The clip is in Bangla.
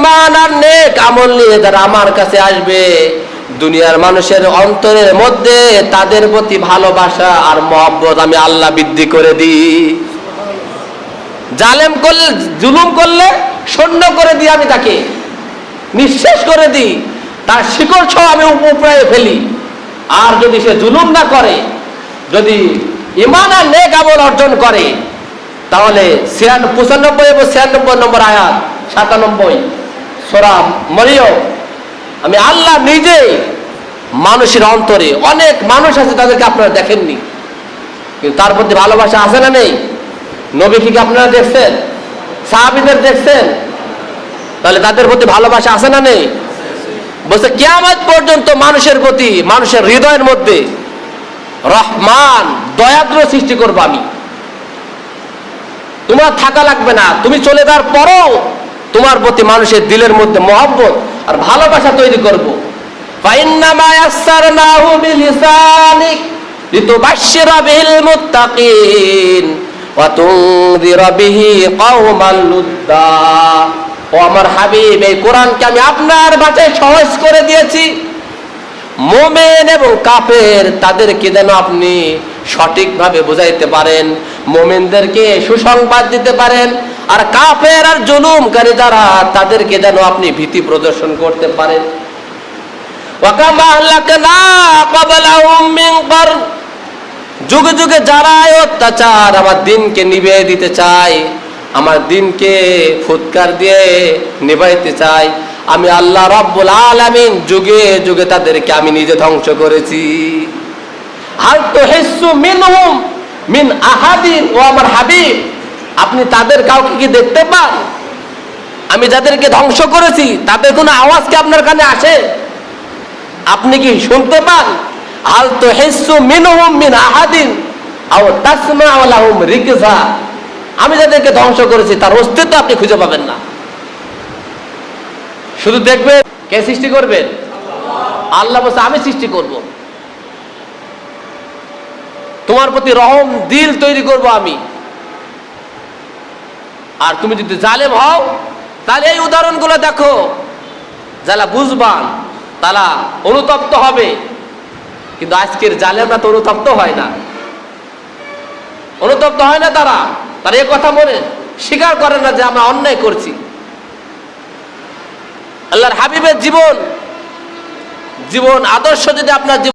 ঈমান আর নেক আমল নিয়ে যারা আমার কাছে আসবে, দুনিয়ার মানুষের অন্তরের মধ্যে তাদের প্রতি ভালোবাসা আর মহব্বত আমি আল্লাহ বৃদ্ধি করে দিই। জালেম করলে, জুলুম করলে শূন্য করে দিই, আমি তাকে নিঃশেষ করে দিই, তার শিকড় সহ আমি উপরে ফেলি। আর যদি সে জুলুম না করে, যদি ঈমান আর নেক আমল অর্জন করে, তাহলে 95 এবং 96 নম্বর আয়াত, 97 সূরা মরিয়ম, আমি আল্লাহ নিজে মানুষের অন্তরে, অনেক মানুষ আছে তাদেরকে আপনারা দেখেননি, কিন্তু তার প্রতি ভালোবাসা আছে না নেই? নবীকে কি আপনারা দেখছেন? সাহাবীদের দেখছেন? তাহলে তাদের প্রতি ভালোবাসা আছে না নেই? বলছে কিয়ামত পর্যন্ত মানুষের প্রতি, মানুষের হৃদয়ের মধ্যে রহমান, দয়াদ্র সৃষ্টি করবো আমি। তোমার থাকা লাগবে না, তুমি চলে যাওয়ার পরও তোমার প্রতি মানুষের দিলের মধ্যে মহব্বত আর ভালোবাসা তৈরি করব। ফাইন্নামা ইয়াসসারনাহু বিলিসানিক লিতুবাশশিরা বিহিল মুত্তাকিন ওয়া তুনযিরা বিহি কওমান লুদ্দা। ও আমার হাবিব, এই কোরআনকে আমি আপনার ভাষায় সহজ করে দিয়েছি, মুমিন এবং কাফের তাদেরকে যেন আপনি সঠিকভাবে বুঝাইতে পারেন, মুমিনদেরকে সুসংবাদ দিতে পারেন, আর কাফের আর জুলুমকারী যারা তাদেরকে যেন আপনি ভীতি প্রদর্শন করতে পারেন। ওয়া কামা আহলাকনা ক্বাবলাহুম মিন কারন, যুগে যুগে যারা অত্যাচার আমার দিনকে নিভিয়ে দিতে চায়, আমার দিনকে ফুৎকার দিয়ে নিভাইতে চায়, আমি আল্লাহ রাব্বুল আলামিন যুগে যুগে তাদেরকে আমি নিজে ধ্বংস করেছি। হাল তুহিসসু মিনহুম মিন আহাদিন, ও আমার হাবিব, আপনি তাদের কাউকে কি দেখতে পান? আমি যাদেরকে ধ্বংস করেছি তাদের কোনো আওয়াজ কি আপনার কানে আসে? আপনি কি শুনতে পান? হাল তুহিসসু মিনহুম মিন আহাদিন আও তাসমাউ লাহুম রিকজা, আমি যাদেরকে ধ্বংস করেছি তার অস্তিত্ব আপনি খুঁজে পাবেন না। শুধু দেখবেন, কে সৃষ্টি করবেন? আল্লাহ বলছে আমি সৃষ্টি করব, তোমার প্রতি রহম দিল তৈরি করব আমি। আর তুমি যদি জালেম হও, তাহলে এই উদাহরণগুলো দেখো, যারা বুঝবান তারা অনুতপ্ত হবে। কিন্তু আজকের জালেমরা তো অনুতপ্ত হয় না, অনুতপ্ত হয় না। তারা এই কথা মনে স্বীকার করে না যে আমরা অন্যায় করছি। আল্লাহর হাবিবের জীবন আদর্শ যদি আপনার